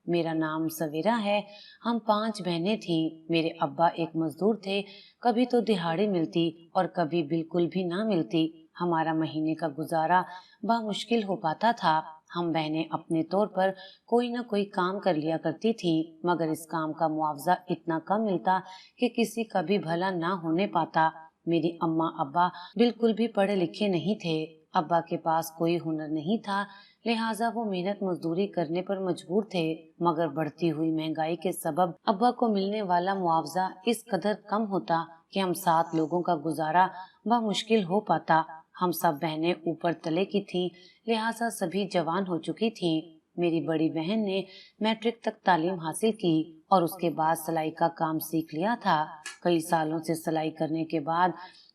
میرا نام سویرا ہے۔ ہم 5 بہنیں تھیں۔ میرے ابا ایک مزدور تھے، کبھی تو دہاڑی ملتی اور کبھی بالکل بھی نہ ملتی۔ ہمارا مہینے کا گزارا بامشکل ہو پاتا تھا۔ ہم بہنیں اپنے طور پر کوئی نہ کوئی کام کر لیا کرتی تھیں، مگر اس کام کا معاوضہ اتنا کم ملتا کہ کسی کا بھی بھلا نہ ہونے پاتا۔ میری اماں ابا بالکل بھی پڑھے لکھے نہیں تھے۔ ابا کے پاس کوئی ہنر نہیں تھا، لہٰذا وہ محنت مزدوری کرنے پر مجبور تھے، مگر بڑھتی ہوئی مہنگائی کے سبب ابا کو ملنے والا معاوضہ اس قدر کم ہوتا کہ ہم 7 لوگوں کا گزارا بمشکل ہو پاتا۔ ہم سب بہنیں اوپر تلے کی تھیں، لہٰذا سبھی جوان ہو چکی تھیں۔ میری بڑی بہن نے میٹرک تک تعلیم حاصل کی اور اس کے بعد سلائی کا کام سیکھ لیا تھا۔ کئی سالوں سے سلائی کرنے کے بعد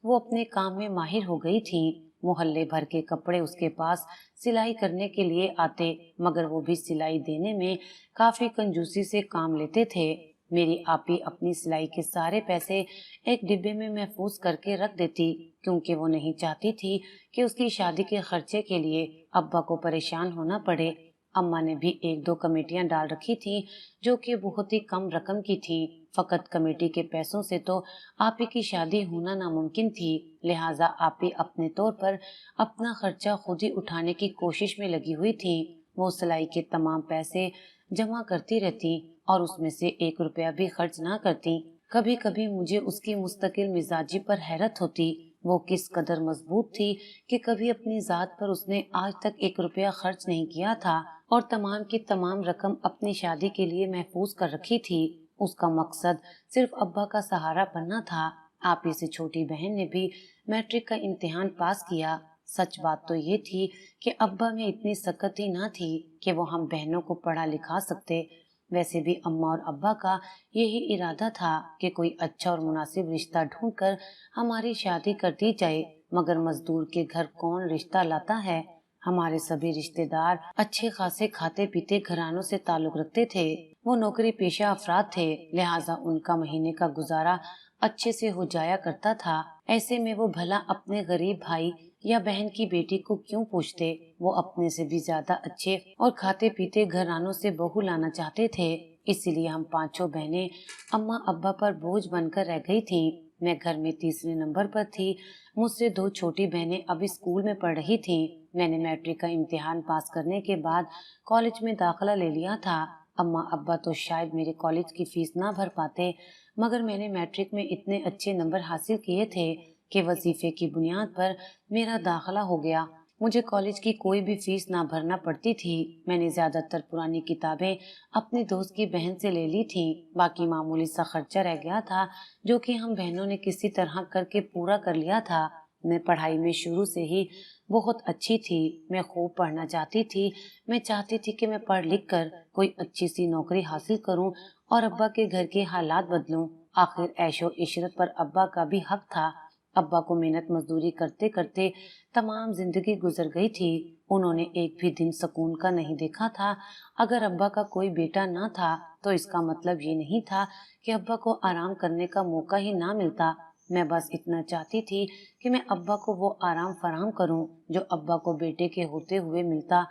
وہ اپنے کام میں ماہر ہو گئی تھی۔ محلے بھر کے کپڑے اس کے پاس سلائی کرنے کے لیے آتے، مگر وہ بھی سلائی دینے میں کافی کنجوسی سے کام لیتے تھے۔ میری آپی اپنی سلائی کے سارے پیسے ایک ڈبے میں محفوظ کر کے رکھ دیتی، کیونکہ وہ نہیں چاہتی تھی کہ اس کی شادی کے خرچے کے لیے ابا کو پریشان ہونا پڑے۔ اماں نے بھی 1-2 کمیٹیاں ڈال رکھی تھیں، جو کہ بہت ہی کم رقم کی تھیں۔ فقط کمیٹی کے پیسوں سے تو آپی کی شادی ہونا ناممکن تھی، لہٰذا آپی اپنے طور پر اپنا خرچہ خود ہی اٹھانے کی کوشش میں لگی ہوئی تھی۔ وہ سلائی کے تمام پیسے جمع کرتی رہتی اور اس میں سے 1 روپیہ بھی خرچ نہ کرتی۔ کبھی کبھی مجھے اس کی مستقل مزاجی پر حیرت ہوتی۔ وہ کس قدر مضبوط تھی کہ کبھی اپنی ذات پر اس نے آج تک 1 روپیہ خرچ نہیں کیا تھا اور تمام کی تمام رقم اپنی شادی کے لیے محفوظ کر رکھی تھی۔ اس کا مقصد صرف ابا کا سہارا بننا تھا۔ آپی سے چھوٹی بہن نے بھی میٹرک کا امتحان پاس کیا۔ سچ بات تو یہ تھی کہ ابا میں اتنی سکت ہی نہ تھی کہ وہ ہم بہنوں کو پڑھا لکھا سکتے۔ ویسے بھی اماں اور ابا کا یہی ارادہ تھا کہ کوئی اچھا اور مناسب رشتہ ڈھونڈ کر ہماری شادی کر دی جائے، مگر مزدور کے گھر کون رشتہ لاتا ہے؟ ہمارے سبھی رشتے دار اچھے خاصے کھاتے پیتے گھرانوں سے تعلق رکھتے تھے۔ وہ نوکری پیشہ افراد تھے، لہٰذا ان کا مہینے کا گزارا اچھے سے ہو جایا کرتا تھا۔ ایسے میں وہ بھلا اپنے غریب بھائی یا بہن کی بیٹی کو کیوں پوچھتے؟ وہ اپنے سے بھی زیادہ اچھے اور کھاتے پیتے گھرانوں سے بہو لانا چاہتے تھے۔ اسی لیے ہم 5 بہنیں اماں ابا پر بوجھ بن کر رہ گئی تھیں۔ میں گھر میں تیسرے نمبر پر تھی۔ مجھ سے 2 چھوٹی بہنیں ابھی اسکول میں پڑھ رہی تھیں۔ میں نے میٹرک کا امتحان پاس کرنے کے بعد کالج میں داخلہ لے لیا تھا۔ اماں ابا تو شاید میرے کالج کی فیس نہ بھر پاتے، مگر میں نے میٹرک میں اتنے اچھے نمبر حاصل کیے تھے کہ وظیفے کی بنیاد پر میرا داخلہ ہو گیا۔ مجھے کالج کی کوئی بھی فیس نہ بھرنا پڑتی تھی۔ میں نے زیادہ تر پرانی کتابیں اپنے دوست کی بہن سے لے لی تھیں۔ باقی معمولی سا خرچہ رہ گیا تھا، جو کہ ہم بہنوں نے کسی طرح کر کے پورا کر لیا تھا۔ میں پڑھائی میں شروع سے ہی بہت اچھی تھی۔ میں خوب پڑھنا چاہتی تھی۔ میں چاہتی تھی کہ میں پڑھ لکھ کر کوئی اچھی سی نوکری حاصل کروں اور ابا کے گھر کے حالات بدلوں۔ آخر عیش و عشرت پر ابا کا بھی حق تھا۔ ابا کو محنت مزدوری کرتے کرتے تمام زندگی گزر گئی تھی۔ انہوں نے ایک بھی دن سکون کا نہیں دیکھا تھا۔ اگر ابا کا کوئی بیٹا نہ تھا تو اس کا مطلب یہ نہیں تھا کہ ابا کو آرام کرنے کا موقع ہی نہ ملتا۔ میں بس اتنا چاہتی تھی کہ میں ابا کو وہ آرام فراہم کروں جو ابا کو بیٹے کے ہوتے ہوئے ملتا،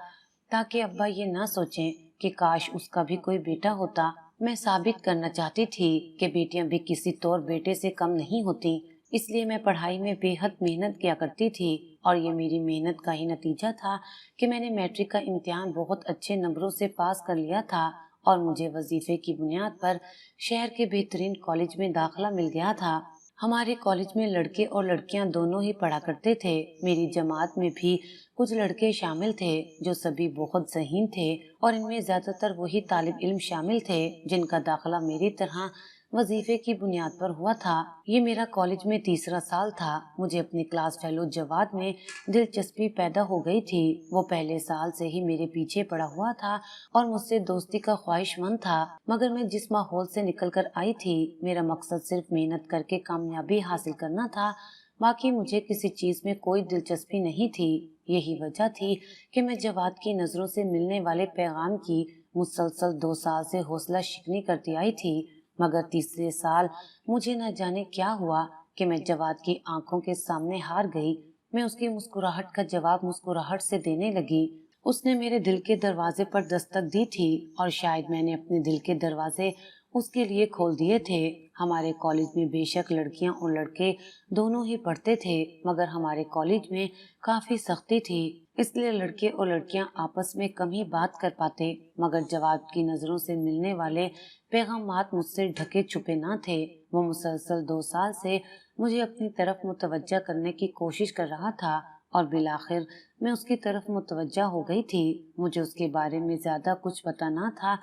تاکہ ابا یہ نہ سوچیں کہ کاش اس کا بھی کوئی بیٹا ہوتا۔ میں ثابت کرنا چاہتی تھی کہ بیٹیاں بھی کسی طور بیٹے سے کم نہیں ہوتی، اس لیے میں پڑھائی میں بے حد محنت کیا کرتی تھی، اور یہ میری محنت کا ہی نتیجہ تھا کہ میں نے میٹرک کا امتحان بہت اچھے نمبروں سے پاس کر لیا تھا اور مجھے وظیفے کی بنیاد پر شہر کے بہترین کالج میں داخلہ مل گیا تھا۔ ہمارے کالج میں لڑکے اور لڑکیاں دونوں ہی پڑھا کرتے تھے۔ میری جماعت میں بھی کچھ لڑکے شامل تھے جو سبھی بہت ذہین تھے، اور ان میں زیادہ تر وہی طالب علم شامل تھے جن کا داخلہ میری طرح وظیفے کی بنیاد پر ہوا تھا۔ یہ میرا کالج میں تیسرا سال تھا۔ مجھے اپنی کلاس فیلو جواد میں دلچسپی پیدا ہو گئی تھی۔ وہ پہلے سال سے ہی میرے پیچھے پڑا ہوا تھا اور مجھ سے دوستی کا خواہش مند تھا، مگر میں جس ماحول سے نکل کر آئی تھی، میرا مقصد صرف محنت کر کے کامیابی حاصل کرنا تھا، باقی مجھے کسی چیز میں کوئی دلچسپی نہیں تھی۔ یہی وجہ تھی کہ میں جواد کی نظروں سے ملنے والے پیغام کی مسلسل 2 سال سے حوصلہ شکنی کرتی آئی تھی، مگر تیسرے سال مجھے نہ جانے کیا ہوا کہ میں جواد کی آنکھوں کے سامنے ہار گئی۔ میں اس کی مسکراہٹ کا جواب مسکراہٹ سے دینے لگی۔ उसने मेरे दिल के दरवाजे पर दस्तक दी थी और शायद मैंने अपने दिल के दरवाजे उसके लिए खोल दिए थे। हमारे कॉलेज में बेशक लड़कियां और लड़के दोनों ही पढ़ते थे, मगर हमारे कॉलेज में काफी सख्ती थी, इसलिए लड़के और लड़कियां आपस में कम ही बात कर पाते। मगर जवाब की नजरों से मिलने वाले पैगामात मुझसे ढके छुपे ना थे। वो मुसलसल 2 साल से मुझे अपनी तरफ मुतवज्जा करने की कोशिश कर रहा था और बिलाखिर मैं उसकी तरफ मुतवज्जा हो गई थी। मुझे उसके बारे में ज्यादा कुछ पता ना था,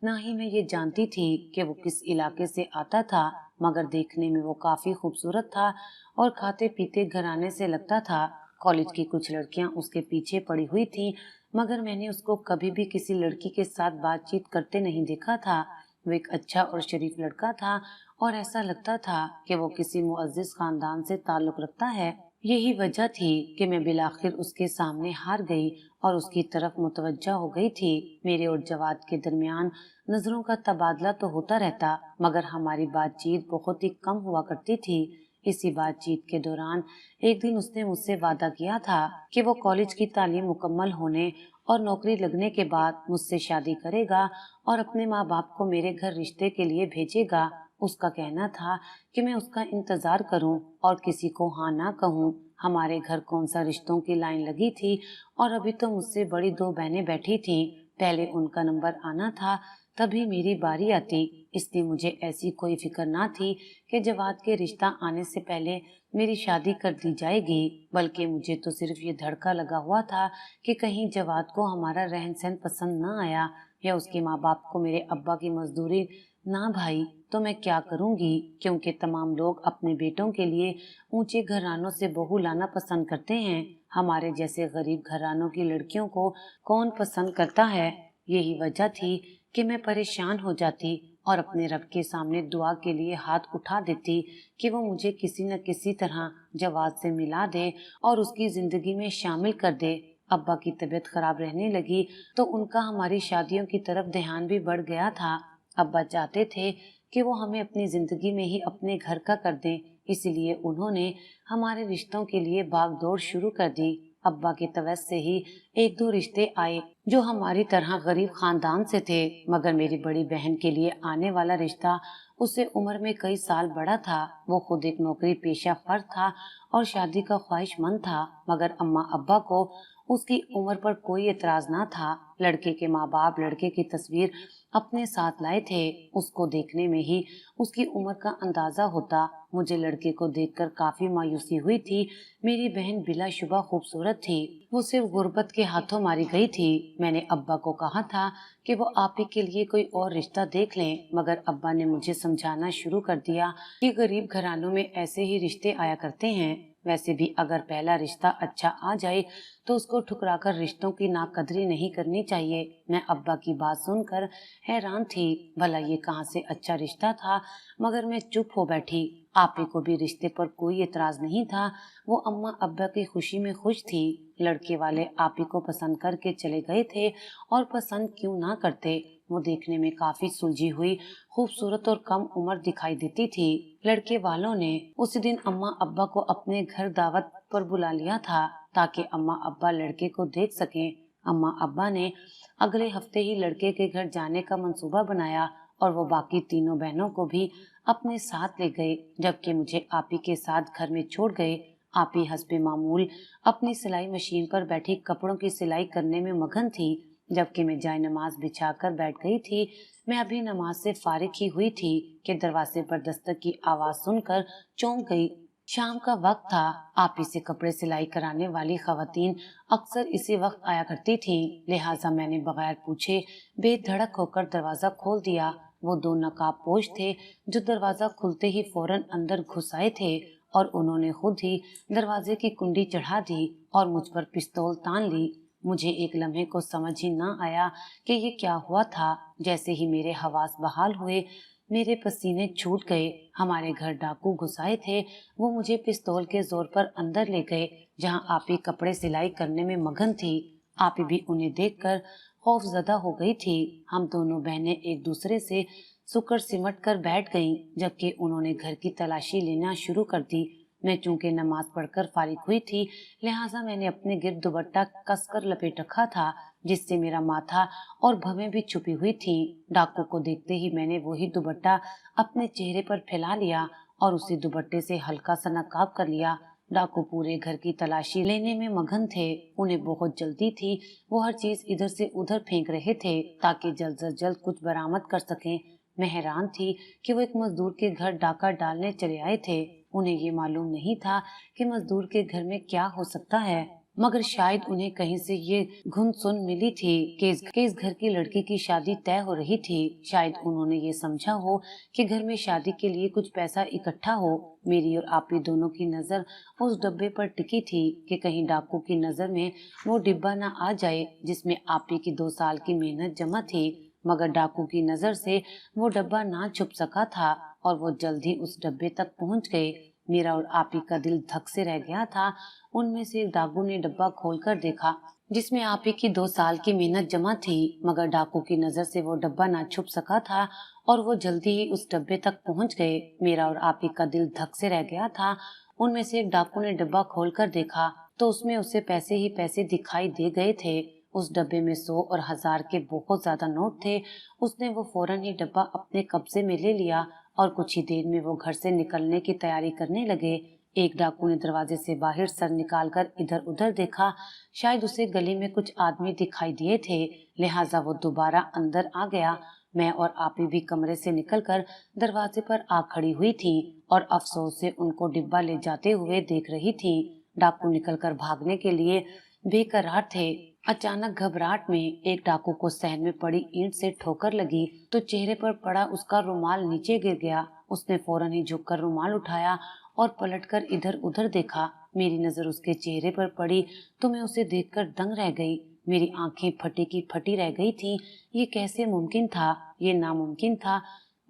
ना ही मैं ये जानती थी कि वो किस इलाके से आता था, मगर देखने में वो काफी खूबसूरत था और खाते पीते घराने से लगता था। कॉलेज की कुछ लड़कियां उसके पीछे पड़ी हुई थीं, मगर मैंने उसको कभी भी किसी लड़की के साथ बातचीत करते नहीं देखा था। वो एक अच्छा और शरीफ लड़का था और ऐसा लगता था कि वो किसी मुअज्जिज खानदान से ताल्लुक रखता है। यही वजह थी कि मैं बिलाखिर उसके सामने हार गई और उसकी तरफ मुतवज्जा हो गई थी। मेरे और जवाद के दरमियान नजरों का तबादला तो होता रहता, मगर हमारी बातचीत बहुत ही कम हुआ करती थी। इसी बातचीत के दौरान एक दिन उसने मुझसे वादा किया था कि वो कॉलेज की तालीम मुकम्मल होने और नौकरी लगने के बाद मुझसे शादी करेगा और अपने माँ बाप को मेरे घर रिश्ते के लिए भेजेगा। उसका कहना था कि मैं उसका इंतजार करूं और किसी को हाँ ना कहूं। हमारे घर कौन सा रिश्तों की लाइन लगी थी और अभी तो मुझसे बड़ी 2 बहनें बैठी थीं। पहले उनका नंबर आना था, तभी मेरी बारी आती। इसलिए मुझे ऐसी कोई फिक्र ना थी कि जवाद के रिश्ता आने से पहले मेरी शादी कर दी जाएगी, बल्कि मुझे तो सिर्फ ये धड़का लगा हुआ था कि कहीं जवाद को हमारा रहन सहन पसंद ना आया या उसके माँ बाप को मेरे अब्बा की मजदूरी ना भाई तो मैं क्या करूंगी, क्योंकि तमाम लोग अपने बेटों के लिए ऊंचे घरानों से बहू लाना पसंद करते हैं। हमारे जैसे गरीब घरानों की लड़कियों को कौन पसंद करता है। यही वजह थी कि मैं परेशान हो जाती और अपने रब के सामने दुआ के लिए हाथ उठा देती कि वो मुझे किसी न किसी तरह जवाद से मिला दे और उसकी जिंदगी में शामिल कर दे। अब्बा की तबीयत खराब रहने लगी तो उनका हमारी शादियों की तरफ ध्यान भी बढ़ गया था। अब्बा चाहते थे कि वो हमें अपनी जिंदगी में ही अपने घर का कर दें, इसलिए उन्होंने हमारे रिश्तों के लिए भागदौड़ शुरू कर दी। अब्बा की तवज्जो से ही 1-2 रिश्ते आए जो हमारी तरह गरीब खानदान से थे, मगर मेरी बड़ी बहन के लिए आने वाला रिश्ता उससे उम्र में कई साल बड़ा था। वो खुद एक नौकरी पेशा फर्द था और शादी का ख्वाहिशमंद था, मगर अम्मा अब्बा को उसकी उम्र पर कोई एतराज ना था। लड़के के माँ बाप लड़के की तस्वीर अपने साथ लाए थे। उसको देखने में ही उसकी उम्र का अंदाजा होता। मुझे लड़के को देखकर काफी मायूसी हुई थी। मेरी बहन बिलाशुबा खूबसूरत थी, वो सिर्फ गुर्बत के हाथों मारी गई थी। मैंने अब्बा को कहा था कि वो आप ही के लिए कोई और रिश्ता देख लें, मगर अब्बा ने मुझे समझाना शुरू कर दिया कि गरीब घरानों में ऐसे ही रिश्ते आया करते हैं। वैसे भी अगर पहला रिश्ता अच्छा आ जाए तो उसको ठुकराकर रिश्तों की नाकदरी नहीं करनी चाहिए। मैं अब्बा की बात सुनकर हैरान थी, भला ये कहाँ से अच्छा रिश्ता था, मगर मैं चुप हो बैठी। आपे को भी रिश्ते पर कोई एतराज नहीं था। वो अम्मा अब्बा की खुशी में खुश थी। लड़के वाले आपी को पसंद करके चले गए थे और पसंद क्यों ना करते, वो देखने में काफी सुलझी हुई, खूबसूरत और कम उम्र दिखाई देती थी। लड़के वालों ने उस दिन अम्मा अब्बा को अपने घर दावत पर बुला लिया था ताकि अम्मा अब्बा लड़के को देख सकें। अम्मा अब्बा ने अगले हफ्ते ही लड़के के घर जाने का मंसूबा बनाया और वो बाकी तीनों बहनों को भी अपने साथ ले गए, जबकि मुझे आपी के साथ घर में छोड़ गए। आपी हस्बे मामूल अपनी सिलाई मशीन पर बैठी कपड़ों की सिलाई करने में मगन थी, जबकि मैं जाए नमाज बिछाकर बैठ गई थी। मैं अभी नमाज से फारिग ही हुई थी कि दरवाजे पर दस्तक की आवाज सुनकर चौंक गई। शाम का वक्त था। आप ही से कपड़े सिलाई कराने वाली खवातीन अक्सर इसी वक्त आया करती थीं, लिहाजा मैंने बगैर पूछे बेधड़क होकर दरवाजा खोल दिया। वो 2 नकाबपोश थे जो दरवाजा खुलते ही फौरन अंदर घुस आए थे और उन्होंने खुद ही दरवाजे की कुंडी चढ़ा दी और मुझ पर पिस्तौल तान ली। मुझे एक लम्हे को समझ ही न आया कि ये क्या हुआ था। जैसे ही मेरे हवास बहाल हुए, मेरे पसीने छूट गए। हमारे घर डाकू घुस आए थे। वो मुझे पिस्तौल के जोर पर अंदर ले गए, जहां आपी कपड़े सिलाई करने में मगन थी। आपी भी उन्हें देखकर खौफजदा हो गई थी। हम दोनों बहनें एक दूसरे से सुकर सिमट कर बैठ गईं, जबकि उन्होंने घर की तलाशी लेना शुरू कर दी। मैं चूंकि नमाज पढ़कर फारिग हुई थी, लिहाजा मैंने अपने गिर्द दुपट्टा कसकर लपेट रखा था, जिससे मेरा माथा और भवें भी छुपी हुई थी। डाकू को देखते ही मैंने वही दुपट्टा अपने चेहरे पर फैला लिया और उसी दुपट्टे से हल्का सा नकाब कर लिया। डाकू पूरे घर की तलाशी लेने में मगन थे। उन्हें बहुत जल्दी थी। वो हर चीज इधर से उधर फेंक रहे थे ताकि जल्द से जल्द कुछ बरामद कर सकें। मैं हैरान थी कि वो एक मजदूर के घर डाका डालने चले आए थे। उन्हें ये मालूम नहीं था कि मजदूर के घर में क्या हो सकता है, मगर शायद उन्हें कहीं से ये घुन सुन मिली थी कि इस घर की लड़की की शादी तय हो रही थी। शायद उन्होंने ये समझा हो कि घर में शादी के लिए कुछ पैसा इकट्ठा हो। मेरी और आपी दोनों की नजर उस डब्बे पर टिकी थी कि कहीं डाकू की नजर में वो डिब्बा न आ जाए जिसमें आपी की 2 साल की मेहनत जमा थी। मगर डाकू की नजर से वो डब्बा ना छुप सका था और वो जल्द ही उस डब्बे तक पहुंच गए। मेरा और आपी का दिल धक से रह गया था। उनमें से एक डाकू ने डब्बा खोलकर देखा जिसमें आपी की 2 साल की मेहनत जमा थी, मगर डाकू की नजर से वो डब्बा ना छुप सका था और वो जल्दी ही उस डब्बे तक पहुंच गए। मेरा और आपी का दिल धक से रह गया था। उनमें से एक डाकू ने डब्बा खोलकर देखा तो उसमें उसे पैसे ही पैसे दिखाई दे गए थे। उस डब्बे में 100 और 1000 के बहुत ज्यादा नोट थे। उसने वो फौरन ही डब्बा अपने कब्जे में ले लिया और कुछ ही देर में वो घर से निकलने की तैयारी करने लगे। एक डाकू ने दरवाजे से बाहर सर निकालकर इधर उधर देखा। शायद उसे गली में कुछ आदमी दिखाई दिए थे, लिहाजा वो दोबारा अंदर आ गया। मैं और आपी भी कमरे से निकलकर दरवाजे पर आ खड़ी हुई थी और अफसोस से उनको डिब्बा ले जाते हुए देख रही थी। डाकू निकलकर भागने के लिए बेकरार थे। अचानक घबराहट में एक डाकू को सहन में पड़ी ईंट से ठोकर लगी तो चेहरे पर पड़ा उसका रुमाल नीचे गिर गया। उसने फौरन ही झुककर रुमाल उठाया और पलटकर इधर उधर देखा। मेरी नजर उसके चेहरे पर पड़ी तो मैं उसे देखकर दंग रह गई। मेरी आंखें फटी की फटी रह गई थी। ये कैसे मुमकिन था? ये नामुमकिन था।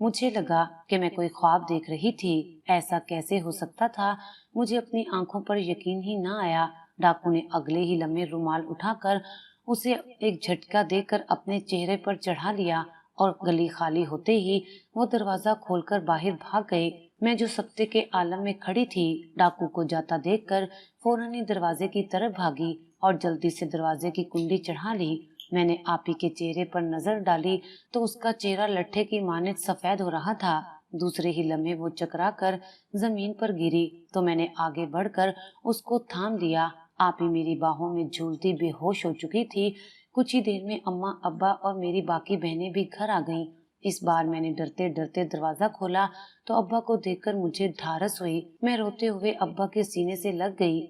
मुझे लगा कि मैं कोई ख्वाब देख रही थी। ऐसा कैसे हो सकता था? मुझे अपनी आंखों पर यकीन ही ना आया। डाकू ने अगले ही लम्हे रुमाल उठाकर उसे एक झटका देकर अपने चेहरे पर चढ़ा लिया और गली खाली होते ही वो दरवाजा खोलकर बाहर भाग गए। मैं जो सख्ते के आलम में खड़ी थी, डाकू को जाता देखकर फौरन ही दरवाजे की तरफ भागी और जल्दी से दरवाजे की कुंडी चढ़ा ली। मैंने आपी के चेहरे पर नजर डाली तो उसका चेहरा लट्ठे की मानित सफेद हो रहा था। दूसरे ही लम्हे वो चकरा कर जमीन पर गिरी तो मैंने आगे बढ़कर उसको थाम लिया। आपी मेरी बाहों में झूलती बेहोश हो चुकी थी। कुछ ही देर में अम्मा, अब्बा और मेरी बाकी बहनें भी घर आ गईं। इस बार मैंने डरते डरते दरवाजा खोला तो अब्बा को देखकर मुझे ढारस हुई। मैं रोते हुए अब्बा के सीने से लग गई।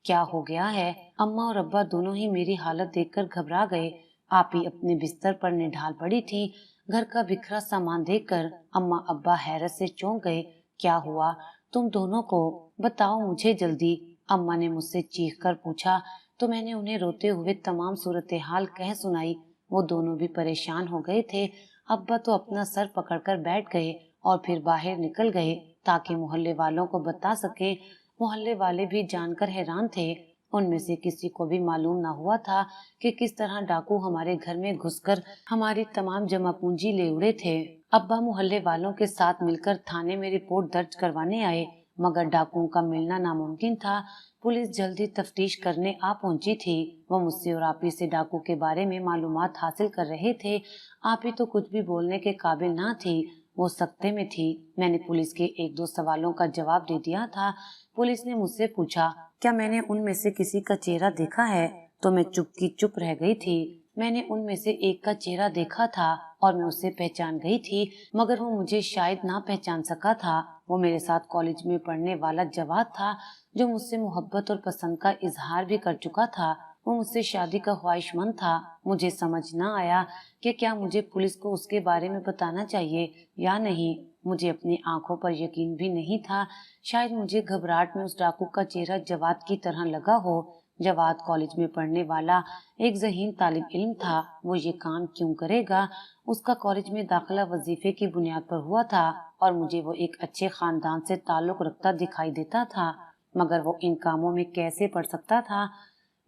क्या हो गया है? अम्मा और अब्बा दोनों ही मेरी हालत देखकर घबरा गए। आपी अपने बिस्तर पर निढाल पड़ी थी। घर का बिखरा सामान देखकर अम्मा अब्बा हैरत से चौंक गए। क्या हुआ तुम दोनों को? बताओ मुझे जल्दी, अम्मा ने मुझसे चीख कर पूछा तो मैंने उन्हें रोते हुए तमाम सूरत हाल कह सुनाई। वो दोनों भी परेशान हो गए थे। अब्बा तो अपना सर पकड़कर बैठ गए और फिर बाहर निकल गए ताकि मोहल्ले वालों को बता सके। मोहल्ले वाले भी जानकर हैरान थे। उनमें से किसी को भी मालूम ना हुआ था कि किस तरह डाकू हमारे घर में घुसकर हमारी तमाम जमा पूंजी ले उड़े थे। अब्बा मोहल्ले वालों के साथ मिलकर थाने में रिपोर्ट दर्ज करवाने आए, मगर डाकुओं का मिलना नामुमकिन था। पुलिस जल्दी तफ्तीश करने आ पहुंची थी। वो मुझसे और आपी से डाकू के बारे में मालूमात हासिल कर रहे थे। आपी तो कुछ भी बोलने के काबिल ना थी, वो सख्ते में थी। मैंने पुलिस के 1-2 सवालों का जवाब दे दिया था। पुलिस ने मुझसे पूछा क्या मैंने उनमें से किसी का चेहरा देखा है, तो मैं चुप की चुप रह गई थी। मैंने उनमें से एक का चेहरा देखा था और मैं उसे पहचान गई थी, मगर वो मुझे शायद ना पहचान सका था। वो मेरे साथ कॉलेज में पढ़ने वाला जवाद था जो मुझसे मोहब्बत और पसंद का इजहार भी कर चुका था। वो मुझसे शादी का ख्वाहिशमंद था। मुझे समझ ना आया कि क्या मुझे पुलिस को उसके बारे में बताना चाहिए या नहीं। मुझे अपनी आंखों पर यकीन भी नहीं था। शायद मुझे घबराहट में उस डाकू का चेहरा जवाद की तरह लगा हो। जवाद कॉलेज में पढ़ने वाला एक ज़हीन तालिब इल्म था। वो ये काम क्यों करेगा? उसका कॉलेज में दाखिला वजीफे की बुनियाद पर हुआ था और मुझे वो एक अच्छे खानदान से ताल्लुक रखता दिखाई देता था, मगर वो इन कामों में कैसे पड़ सकता था?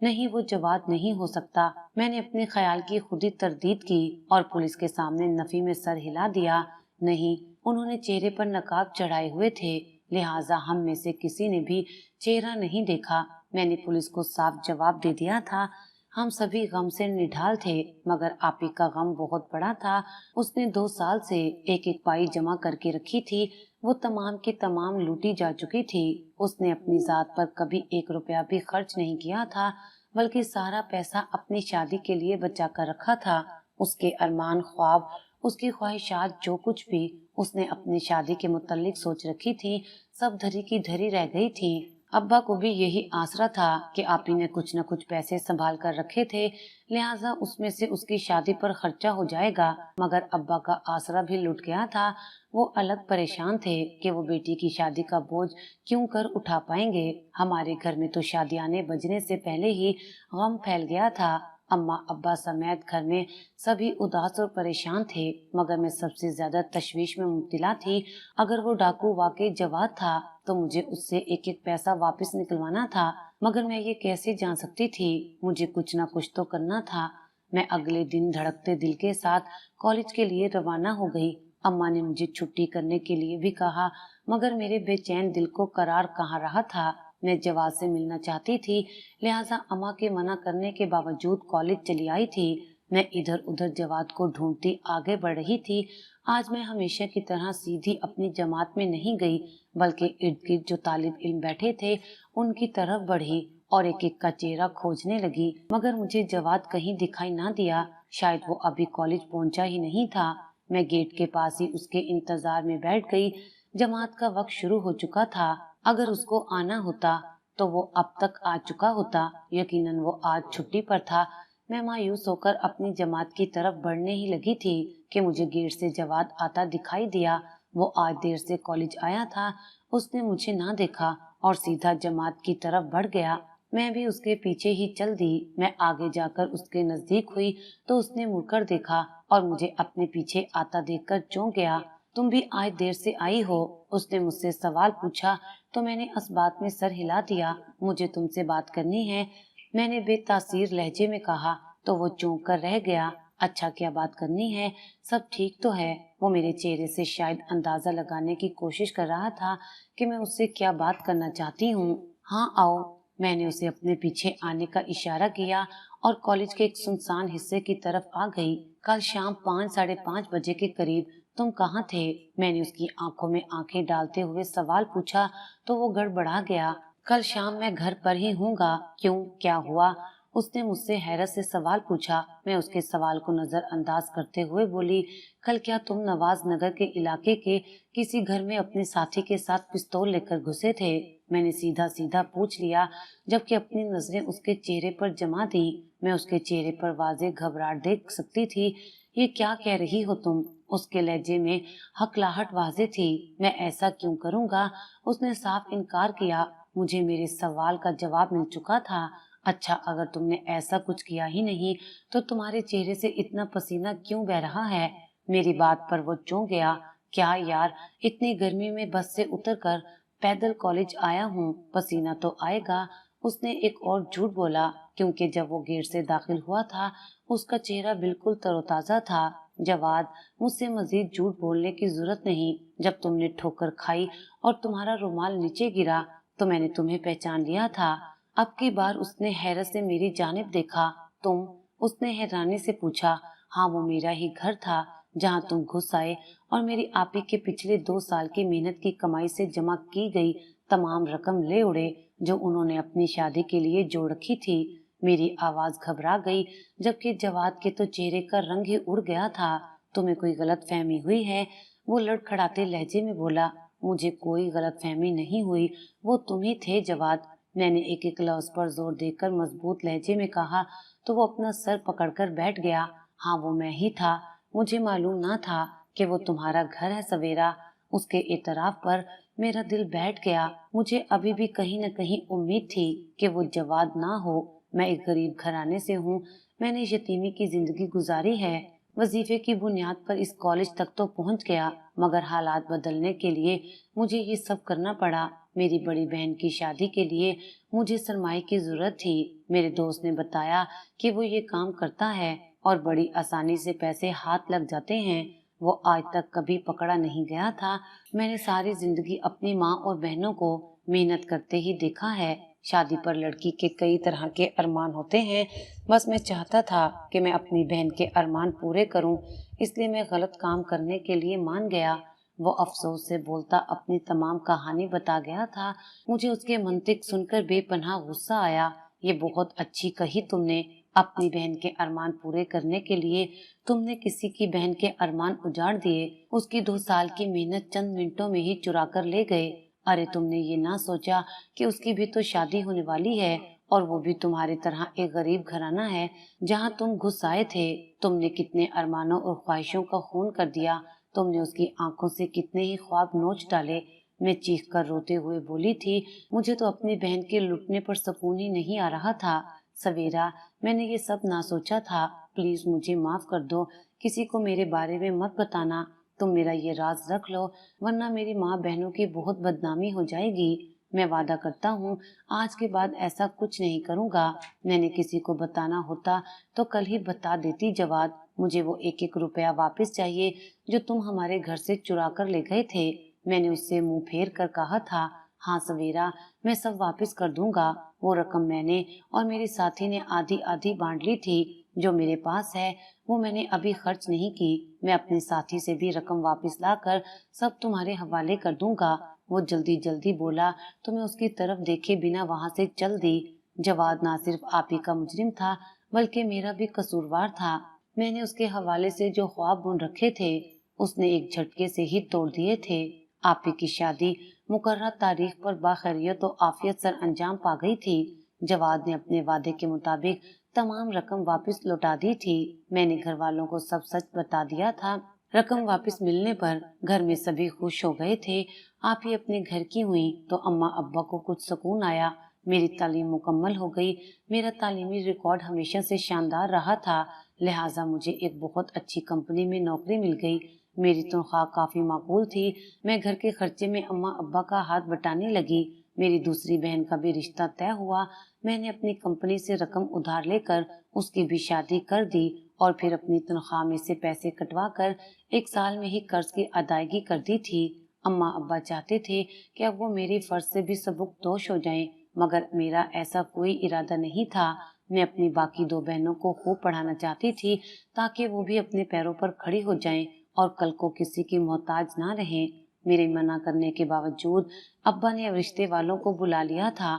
नहीं, वो जवाद नहीं हो सकता। मैंने अपने ख्याल की खुद ही तरदीद की और पुलिस के सामने नफी में सर हिला दिया। नहीं, उन्होंने चेहरे पर नकाब चढ़ाए हुए थे। लिहाजा हम में से किसी ने भी चेहरा नहीं देखा। मैंने पुलिस को साफ जवाब दे दिया था। हम सभी गम से निढाल थे, मगर आपी का गम बहुत बड़ा था। उसने 2 साल से एक एक पाई जमा करके रखी थी, वो तमाम की तमाम लूटी जा चुकी थी। उसने अपनी जात पर कभी 1 रुपया भी खर्च नहीं किया था, बल्कि सारा पैसा अपनी शादी के लिए बचा कर रखा था। उसके अरमान, ख्वाब, उसकी ख्वाहिशात, जो कुछ भी उसने अपनी शादी के मुताल्लिक सोच रखी थी, सब धरी की धरी रह गई थी। अब्बा को भी यही आसरा था कि आपी ने कुछ न कुछ पैसे संभाल कर रखे थे, लिहाजा उसमें से उसकी शादी पर खर्चा हो जाएगा। मगर अब्बा का आसरा भी लुट गया था। वो अलग परेशान थे कि वो बेटी की शादी का बोझ क्यों कर उठा पाएंगे। हमारे घर में तो शादियाने बजने से पहले ही गम फैल गया था। अम्मा अब्बा समेत घर में सभी उदास और परेशान थे, मगर मैं सबसे ज्यादा तशवीश में मुब्तला थी। अगर वो डाकू वाकई जवाद था तो मुझे उससे एक एक पैसा वापस निकलवाना था, मगर मैं ये कैसे जान सकती थी? मुझे कुछ ना कुछ तो करना था। मैं अगले दिन धड़कते दिल के साथ कॉलेज के लिए रवाना हो गई। अम्मा ने मुझे छुट्टी करने के लिए भी कहा, मगर मेरे बेचैन दिल को करार कहाँ रहा था। मैं जवाद से मिलना चाहती थी, लिहाजा अम्मा के मना करने के बावजूद कॉलेज चली आई थी। मैं इधर उधर जवाद को ढूंढती आगे बढ़ रही थी। आज मैं हमेशा की तरह सीधी अपनी जमात में नहीं गई, बल्कि इर्द गिर्द जो तालिब इल्म बैठे थे उनकी तरफ बढ़ी और एक एक का चेहरा खोजने लगी। मगर मुझे जवाद कहीं दिखाई ना दिया। शायद वो अभी कॉलेज पहुंचा ही नहीं था। मैं गेट के पास ही उसके इंतजार में बैठ गई। जमात का वक्त शुरू हो चुका था। अगर उसको आना होता तो वो अब तक आ चुका होता। यकीनन वो आज छुट्टी पर था। मैं मायूस होकर अपनी जमात की तरफ बढ़ने ही लगी थी कि मुझे गेट से जवाद आता दिखाई दिया। वो आज देर से कॉलेज आया था। उसने मुझे ना देखा और सीधा जमात की तरफ बढ़ गया। मैं भी उसके पीछे ही चल दी। मैं आगे जाकर उसके नजदीक हुई तो उसने मुड़कर देखा और मुझे अपने पीछे आता देखकर चौंक गया। तुम भी आज देर से आई हो? उसने मुझसे सवाल पूछा तो मैंने इस बात में सर हिला दिया। मुझे तुमसे बात करनी है, मैंने बेतासीर लहजे में कहा। तो वो चौंक कर रह गया। अच्छा, क्या बात करनी है? सब ठीक तो है? वो मेरे चेहरे से शायद अंदाजा लगाने की कोशिश कर रहा था कि मैं उससे क्या बात करना चाहती हूँ। हाँ आओ। मैंने उसे अपने पीछे आने का इशारा किया और कॉलेज के एक सुनसान हिस्से की तरफ आ गई। कल शाम 5-5:30 बजे के करीब तुम कहाँ थे? मैंने उसकी आंखों में आंखें डालते हुए सवाल पूछा तो वो गड़बड़ा गया। कल शाम मैं घर पर ही हूँगा। क्यों, क्या हुआ? उसने मुझसे हैरत से सवाल पूछा। मैं उसके सवाल को नजरअंदाज करते हुए बोली, कल क्या तुम नवाज नगर के इलाके के किसी घर में अपने साथी के साथ पिस्तौल लेकर घुसे थे? मैंने सीधा सीधा पूछ लिया, जबकि अपनी नजरें उसके चेहरे पर जमा दी। मैं उसके चेहरे पर वाज़ेह घबराहट देख सकती थी। ये क्या कह रही हो तुम? उसके लहजे में हकलाहट वाज़ेह थी। मैं ऐसा क्यों करूँगा? उसने साफ इनकार किया। मुझे मेरे सवाल का जवाब मिल चुका था। अच्छा, अगर तुमने ऐसा कुछ किया ही नहीं तो तुम्हारे चेहरे से इतना पसीना क्यों बह रहा है? मेरी बात पर वो चौंक गया। क्या यार, इतनी गर्मी में बस से उतरकर पैदल कॉलेज आया हूँ, पसीना तो आएगा। उसने एक और झूठ बोला, क्योंकि जब वो गेट से दाखिल हुआ था उसका चेहरा बिल्कुल तरोताजा था। जवाद, मुझसे मजीद झूठ बोलने की जरूरत नहीं। जब तुमने ठोकर खाई और तुम्हारा रुमाल नीचे गिरा तो मैंने तुम्हें पहचान लिया था। अब की बार उसने हैरत से मेरी जानिब देखा। तुम? उसने हैरानी से पूछा। हाँ, वो मेरा ही घर था जहाँ तुम घुस आए और मेरी आपी के पिछले 2 साल की मेहनत की कमाई से जमा की गई तमाम रकम ले उड़े जो उन्होंने अपनी शादी के लिए जोड़ रखी थी। मेरी आवाज घबरा गई, जबकि जवाद के तो चेहरे का रंग ही उड़ गया था। तुम्हें कोई गलत फहमी हुई है? वो लड़खड़ाते लहजे में बोला। मुझे कोई गलत फहमी नहीं हुई, वो तुम ही थे जवाद। मैंने एक एक लफ्ज पर जोर देकर मजबूत लहजे में कहा तो वो अपना सर पकड़कर बैठ गया। हाँ, वो मैं ही था। मुझे मालूम ना था कि वो तुम्हारा घर है सवेरा। उसके एतराफ पर मेरा दिल बैठ गया। मुझे अभी भी कहीं न कहीं उम्मीद थी कि वो जवाद ना हो। मैं एक गरीब घराने से हूँ। मैंने यतीमी की जिंदगी गुजारी है। वजीफे की बुनियाद पर इस कॉलेज तक तो पहुँच गया, मगर हालात बदलने के लिए मुझे ये सब करना पड़ा। मेरी बड़ी बहन की शादी के लिए मुझे सरमाए की जरूरत थी। मेरे दोस्त ने बताया कि वो ये काम करता है और बड़ी आसानी से पैसे हाथ लग जाते हैं। وہ آج تک کبھی پکڑا نہیں گیا تھا۔ میں نے ساری زندگی اپنی ماں اور بہنوں کو محنت کرتے ہی دیکھا ہے۔ شادی پر لڑکی کے کئی طرح کے ارمان ہوتے ہیں، بس میں چاہتا تھا کہ میں اپنی بہن کے ارمان پورے کروں، اس لیے میں غلط کام کرنے کے لیے مان گیا۔ وہ افسوس سے بولتا اپنی تمام کہانی بتا گیا تھا۔ مجھے اس کے منطق سن کر بے پناہ غصہ آیا۔ یہ بہت اچھی کہی تم نے، اپنی بہن کے ارمان پورے کرنے کے لیے تم نے کسی کی بہن کے ارمان اجاڑ دیے، اس کی 2 سال کی محنت چند منٹوں میں ہی چرا کر لے گئے۔ ارے تم نے یہ نہ سوچا کہ اس کی بھی تو شادی ہونے والی ہے، اور وہ بھی تمہاری طرح ایک غریب گھرانہ ہے جہاں تم گھس آئے تھے۔ تم نے کتنے ارمانوں اور خواہشوں کا خون کر دیا، تم نے اس کی آنکھوں سے کتنے ہی خواب نوچ ڈالے۔ میں چیخ کر روتے ہوئے بولی تھی، مجھے تو اپنی بہن کے لٹنے پر سکون ہی نہیں آ رہا تھا۔ سویرا، میں نے یہ سب نہ سوچا تھا، پلیز مجھے معاف کر دو، کسی کو میرے بارے میں مت بتانا، تم میرا یہ راز رکھ لو، ورنہ میری ماں بہنوں کی بہت بدنامی ہو جائے گی۔ میں وعدہ کرتا ہوں آج کے بعد ایسا کچھ نہیں کروں گا۔ میں نے کسی کو بتانا ہوتا تو کل ہی بتا دیتی جواد، مجھے وہ 1-1 روپیہ واپس چاہیے جو تم ہمارے گھر سے چرا کر لے گئے تھے۔ میں نے اس سے منہ پھیر کر کہا تھا، ہاں سویرا، میں سب واپس کر دوں گا۔ وہ رقم میں نے اور میری ساتھی نے آدھی آدھی بانٹ لی تھی۔ جو میرے پاس ہے وہ میں نے ابھی خرچ نہیں کی، میں اپنے ساتھی سے بھی رقم واپس لا کر سب تمہارے حوالے کر دوں گا۔ وہ جلدی جلدی بولا تو میں اس کی طرف دیکھے بنا وہاں سے چل دی۔ جواد نہ صرف آپ ہی کا مجرم تھا بلکہ میرا بھی قصوروار تھا۔ میں نے اس کے حوالے سے جو خواب بن رکھے تھے اس نے ایک جھٹکے سے ہی توڑ دیے تھے۔ آپ ہی کی شادی مقررہ تاریخ پر باخیریت و عافیت سر انجام پا گئی تھی۔ جواد نے اپنے وعدے کے مطابق تمام رقم واپس لوٹا دی تھی۔ میں نے گھر والوں کو سب سچ بتا دیا تھا۔ رقم واپس ملنے پر گھر میں سبھی خوش ہو گئے تھے۔ آپ ہی اپنے گھر کی ہوئی تو اماں ابا کو کچھ سکون آیا۔ میری تعلیم مکمل ہو گئی، میرا تعلیمی ریکارڈ ہمیشہ سے شاندار رہا تھا، لہٰذا مجھے ایک بہت اچھی کمپنی میں نوکری مل گئی۔ میری تنخواہ کافی معقول تھی، میں گھر کے خرچے میں اماں ابا کا ہاتھ بٹانے لگی۔ میری دوسری بہن کا بھی رشتہ طے ہوا، میں نے اپنی کمپنی سے رقم ادھار لے کر اس کی بھی شادی کر دی اور پھر اپنی تنخواہ میں سے پیسے کٹوا کر 1 سال میں ہی قرض کی ادائیگی کر دی تھی۔ اماں ابا چاہتے تھے کہ اب وہ میری فرض سے بھی سبک دوش ہو جائیں، مگر میرا ایسا کوئی ارادہ نہیں تھا۔ میں اپنی باقی 2 بہنوں کو خوب پڑھانا چاہتی تھی تاکہ وہ بھی اپنے پیروں پر کھڑی ہو جائیں اور کل کو کسی کی محتاج نہ رہیں۔ میرے منع کرنے کے باوجود ابا نے رشتے والوں کو بلا لیا تھا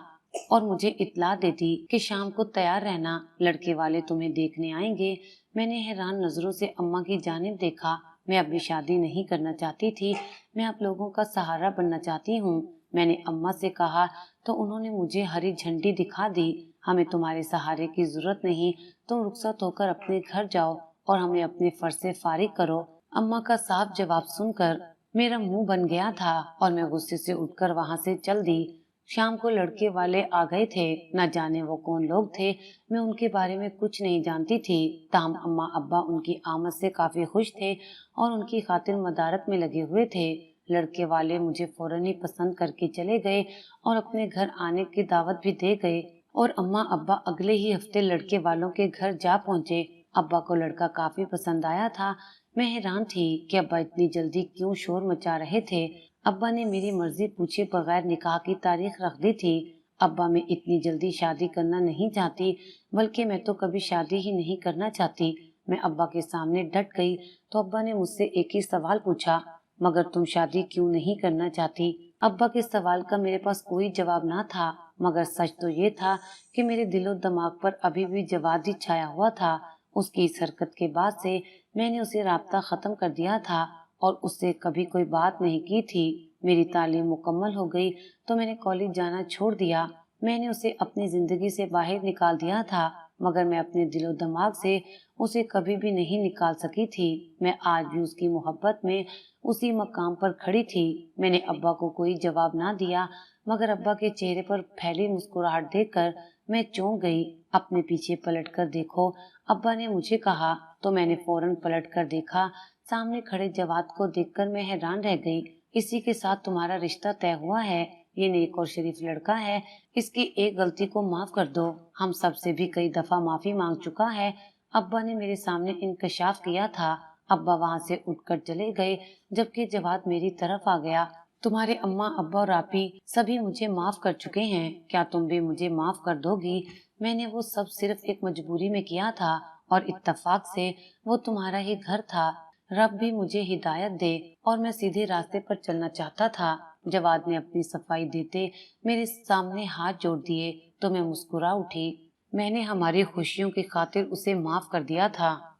اور مجھے اطلاع دے دی کہ شام کو تیار رہنا، لڑکے والے تمہیں دیکھنے آئیں گے۔ میں نے حیران نظروں سے اماں کی جانب دیکھا۔ میں ابھی شادی نہیں کرنا چاہتی تھی، میں آپ لوگوں کا سہارا بننا چاہتی ہوں۔ میں نے اماں سے کہا تو انہوں نے مجھے ہری جھنڈی دکھا دی، ہمیں تمہارے سہارے کی ضرورت نہیں، تم رخصت ہو کر اپنے گھر جاؤ اور ہمیں اپنے فرض سے فارغ کرو۔ اماں کا صاف جواب سن کر میرا منہ بن گیا تھا اور میں غصے سے اٹھ کر وہاں سے چل دی۔ شام کو لڑکے والے آ گئے تھے، نہ جانے وہ کون لوگ تھے، میں ان کے بارے میں کچھ نہیں جانتی تھی، تاہم اماں ابا ان کی آمد سے کافی خوش تھے اور ان کی خاطر مدارت میں لگے ہوئے تھے۔ لڑکے والے مجھے فوراً ہی پسند کر کے چلے گئے اور اپنے گھر آنے کی دعوت بھی دے گئے، اور اماں ابا اگلے ہی ہفتے لڑکے والوں کے گھر جا پہنچے۔ ابا کو لڑکا کافی پسند آیا تھا۔ میں حیران تھی کہ ابا اتنی جلدی کیوں شور مچا رہے تھے۔ ابا نے میری مرضی پوچھے بغیر نکاح کی تاریخ رکھ دی تھی۔ ابا میں اتنی جلدی شادی کرنا نہیں چاہتی، بلکہ میں تو کبھی شادی ہی نہیں کرنا چاہتی۔ میں ابا کے سامنے ڈٹ گئی تو ابا نے مجھ سے ایک ہی سوال پوچھا، مگر تم شادی کیوں نہیں کرنا چاہتی؟ ابا کے سوال کا میرے پاس کوئی جواب نہ تھا، مگر سچ تو یہ تھا کہ میرے دل و دماغ پر ابھی بھی جواد ہی چھایا ہوا تھا۔ اس کی اس حرکت کے بعد سے میں نے اسے رابطہ ختم کر دیا تھا اور اس سے کبھی کوئی بات نہیں کی تھی۔ میری تعلیم مکمل ہو گئی تو میں نے کالج جانا چھوڑ دیا۔ میں نے اسے اپنی زندگی سے باہر نکال دیا تھا، مگر میں اپنے دل و دماغ سے اسے کبھی بھی نہیں نکال سکی تھی۔ میں آج بھی اس کی محبت میں اسی مقام پر کھڑی تھی۔ میں نے ابا کو کوئی جواب نہ دیا، مگر ابا کے چہرے پر پھیلی مسکراہٹ دیکھ کر میں چونک گئی۔ اپنے پیچھے پلٹ کر دیکھو، ابا نے مجھے کہا تو میں نے فوراً پلٹ کر دیکھا۔ سامنے کھڑے جواد کو دیکھ کر میں حیران رہ گئی۔ اسی کے ساتھ تمہارا رشتہ طے ہوا ہے، یہ نیک اور شریف لڑکا ہے، اس کی ایک غلطی کو معاف کر دو، ہم سب سے بھی کئی دفعہ معافی مانگ چکا ہے۔ ابا نے میرے سامنے انکشاف کیا تھا۔ अब्बा वहां से उठकर चले गए, जबकि जवाद मेरी तरफ आ गया। तुम्हारे अम्मा अब्बा और आपी सभी मुझे माफ कर चुके हैं, क्या तुम भी मुझे माफ कर दोगी? मैंने वो सब सिर्फ एक मजबूरी में किया था और इत्तेफाक से वो तुम्हारा ही घर था। रब भी मुझे हिदायत दे और मैं सीधे रास्ते पर चलना चाहता था। जवाद ने अपनी सफाई देते मेरे सामने हाथ जोड़ दिए तो मैं मुस्कुरा उठी। मैंने हमारी खुशियों की खातिर उसे माफ कर दिया था।